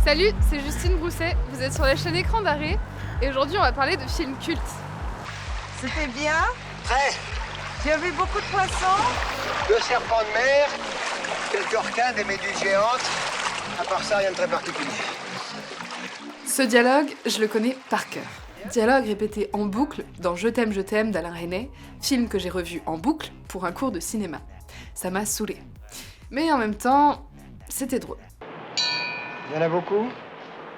Salut, c'est Justine Brousset, vous êtes sur la chaîne Écran d'Arrêt et aujourd'hui on va parler de films cultes. C'était bien? Prêt. Tu as vu beaucoup de poissons? 2 serpents de mer, quelques requins, des méduses géantes. À part ça, rien de très particulier. Ce dialogue, je le connais par cœur. Dialogue répété en boucle dans Je t'aime d'Alain Resnais, film que j'ai revu en boucle pour un cours de cinéma. Ça m'a saoulée. Mais en même temps, c'était drôle. Il y en a beaucoup?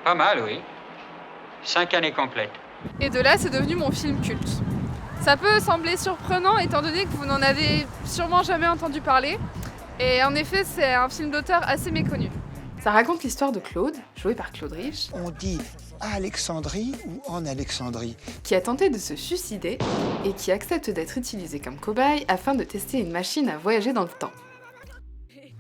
Pas mal, oui. 5 années complètes. Et de là, c'est devenu mon film culte. Ça peut sembler surprenant étant donné que vous n'en avez sûrement jamais entendu parler. Et en effet, c'est un film d'auteur assez méconnu. Ça raconte l'histoire de Claude, joué par Claude Rich, On dit à Alexandrie ou en Alexandrie? qui a tenté de se suicider et qui accepte d'être utilisé comme cobaye afin de tester une machine à voyager dans le temps.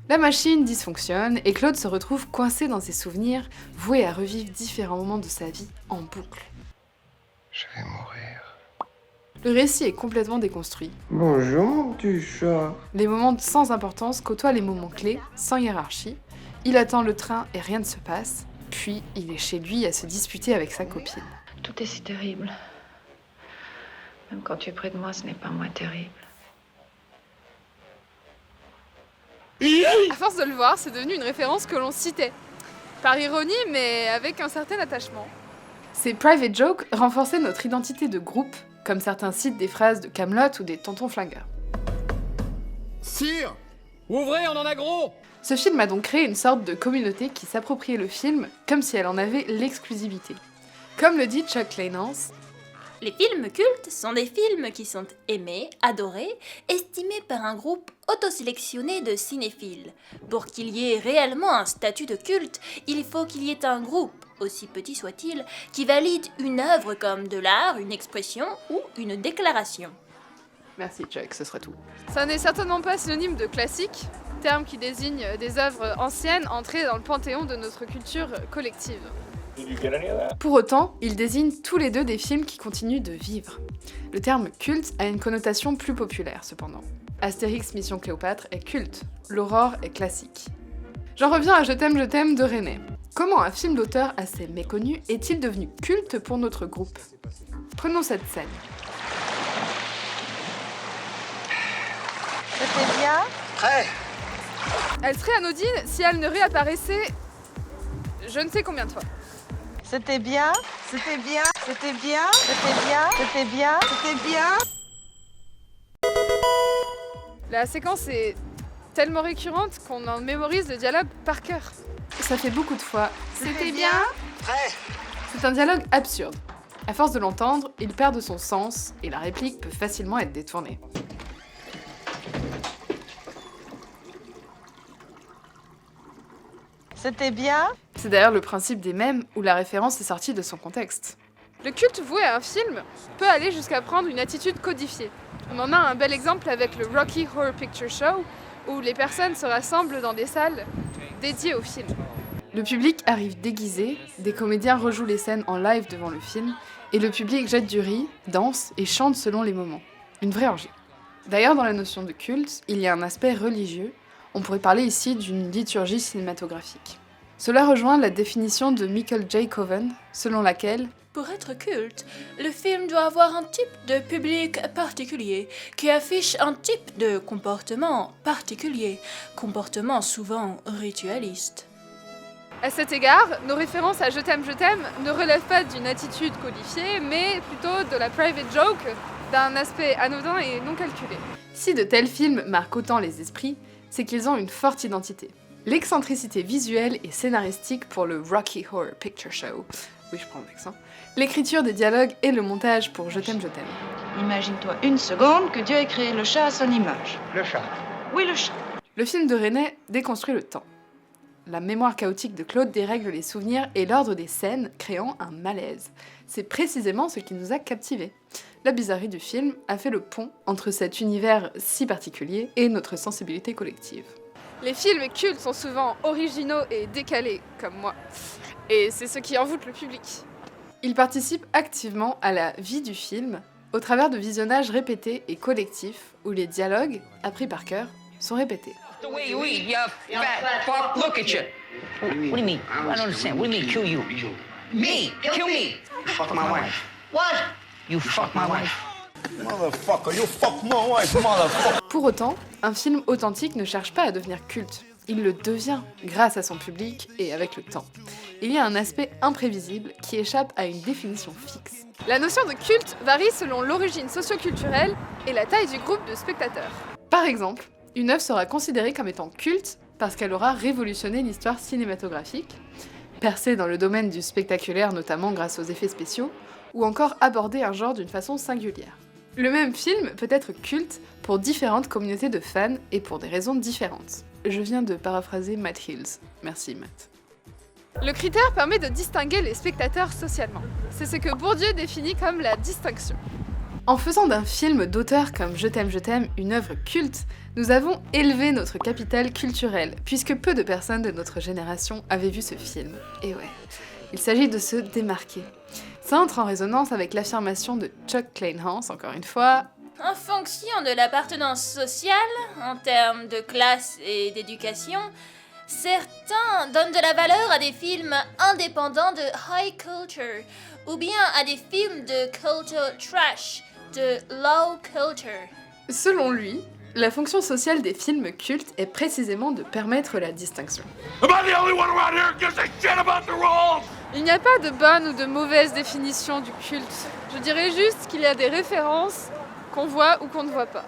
La machine dysfonctionne et Claude se retrouve coincé dans ses souvenirs, voué à revivre différents moments de sa vie en boucle. Je vais mourir. Le récit est complètement déconstruit. Bonjour mon petit chat. Les moments sans importance côtoient les moments clés, sans hiérarchie. Il attend le train et rien ne se passe, puis il est chez lui à se disputer avec sa copine. Tout est si terrible. Même quand tu es près de moi, ce n'est pas moins terrible. À force de le voir, c'est devenu une référence que l'on citait. Par ironie, mais avec un certain attachement. Ces private jokes renforçaient notre identité de groupe, comme certains citent des phrases de Kaamelott ou des Tontons Flingueurs. Sire, ouvrez, on en a gros. Ce film a donc créé une sorte de communauté qui s'appropriait le film comme si elle en avait l'exclusivité. Comme le dit Chuck Clenance, Les films cultes sont des films qui sont aimés, adorés, estimés par un groupe autosélectionné de cinéphiles. Pour qu'il y ait réellement un statut de culte, il faut qu'il y ait un groupe, aussi petit soit-il, qui valide une œuvre comme de l'art, une expression ou une déclaration. merci Chuck, ce serait tout. Ça n'est certainement pas synonyme de classique, terme qui désigne des œuvres anciennes entrées dans le panthéon de notre culture collective. Pour autant, ils désignent tous les deux des films qui continuent de vivre. Le terme culte a une connotation plus populaire cependant. Astérix Mission Cléopâtre est culte, l'Aurore est classique. J'en reviens à Je t'aime de Resnais. Comment un film d'auteur assez méconnu est-il devenu culte pour notre groupe? Prenons cette scène. C'était bien? Prêt. Elle serait anodine si elle ne réapparaissait je ne sais combien de fois. C'était bien? C'était bien? C'était bien? C'était bien? C'était bien? C'était bien? La séquence est tellement récurrente qu'on en mémorise le dialogue par cœur. Ça fait beaucoup de fois. C'était bien? Prêt. C'est un dialogue absurde. À force de l'entendre, il perd de son sens et la réplique peut facilement être détournée. C'était bien? C'est d'ailleurs le principe des mèmes où la référence est sortie de son contexte. Le culte voué à un film peut aller jusqu'à prendre une attitude codifiée. On en a un bel exemple avec le Rocky Horror Picture Show, où les personnes se rassemblent dans des salles dédiées au film. Le public arrive déguisé, des comédiens rejouent les scènes en live devant le film, et le public jette du riz, danse et chante selon les moments. Une vraie orgie. D'ailleurs, dans la notion de culte, il y a un aspect religieux. On pourrait parler ici d'une liturgie cinématographique. Cela rejoint la définition de Michael J. Coven, selon laquelle Pour être culte, le film doit avoir un type de public particulier qui affiche un type de comportement particulier, comportement souvent ritualiste. À cet égard, nos références à Je t'aime ne relèvent pas d'une attitude codifiée, mais plutôt de la private joke, d'un aspect anodin et non calculé. si de tels films marquent autant les esprits, c'est qu'ils ont une forte identité. L'excentricité visuelle et scénaristique pour le Rocky Horror Picture Show, oui je prends l'accent, l'écriture des dialogues et le montage pour Je t'aime. Imagine-toi une seconde que Dieu ait créé le chat à son image. Le chat. Oui, le chat. Le film de Resnais déconstruit le temps. La mémoire chaotique de Claude dérègle les souvenirs et l'ordre des scènes, créant un malaise. C'est précisément ce qui nous a captivés. La bizarrerie du film a fait le pont entre cet univers si particulier et notre sensibilité collective. Les films cultes sont souvent originaux et décalés, comme moi. Et c'est ce qui envoûte le public. Ils participent activement à la vie du film au travers de visionnages répétés et collectifs où les dialogues, appris par cœur, sont répétés. The way you eat, you fat fuck, look at you. What do you mean? I don't understand. What do you mean, kill you? Me? Kill me? Fuck my wife. What? You fuck my wife. Motherfucker, you fuck my wife, motherfucker. Pour autant, un film authentique ne cherche pas à devenir culte. Il le devient grâce à son public et avec le temps. Il y a un aspect imprévisible qui échappe à une définition fixe. La notion de culte varie selon l'origine socioculturelle et la taille du groupe de spectateurs. Par exemple, une œuvre sera considérée comme étant culte parce qu'elle aura révolutionné l'histoire cinématographique, percé dans le domaine du spectaculaire notamment grâce aux effets spéciaux, ou encore abordé un genre d'une façon singulière. Le même film peut être culte pour différentes communautés de fans et pour des raisons différentes. Je viens de paraphraser Matt Hills. Merci Matt. Le critère permet de distinguer les spectateurs socialement. C'est ce que Bourdieu définit comme la distinction. En faisant d'un film d'auteur comme Je t'aime, une œuvre culte, nous avons élevé notre capital culturel, puisque peu de personnes de notre génération avaient vu ce film. Et ouais, il s'agit de se démarquer. Ça entre en résonance avec l'affirmation de Chuck Kleinhans, encore une fois. En fonction de l'appartenance sociale, en termes de classe et d'éducation, certains donnent de la valeur à des films indépendants de high culture, ou bien à des films de culture trash, de low culture. Selon lui, la fonction sociale des films cultes est précisément de permettre la distinction. Il n'y a pas de bonne ou de mauvaise définition du culte. Je dirais juste qu'il y a des références qu'on voit ou qu'on ne voit pas.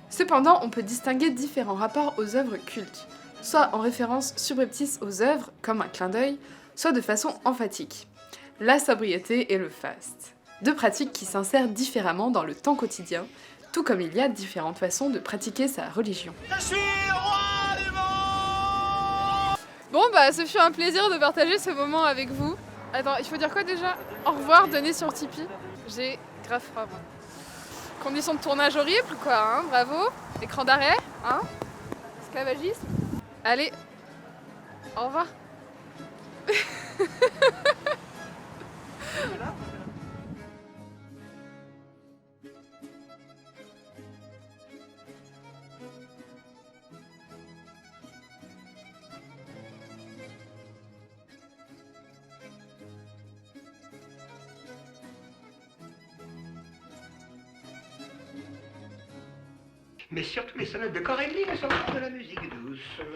Cependant, on peut distinguer différents rapports aux œuvres cultes, soit en référence subreptice aux œuvres, comme un clin d'œil, soit de façon emphatique. La sobriété et le faste. Deux pratiques qui s'insèrent différemment dans le temps quotidien, tout comme il y a différentes façons de pratiquer sa religion. Je suis roi du monde. Bon bah ce fut un plaisir de partager ce moment avec vous. Attends, il faut dire quoi déjà? Au revoir, donner sur Tipeee. J'ai grave froid moi. Conditions de tournage horribles quoi, hein, bravo. Écran d'arrêt, hein. Esclavagisme. Allez, au revoir. Mais surtout les sonates de Corelli, elles sont de la musique douce.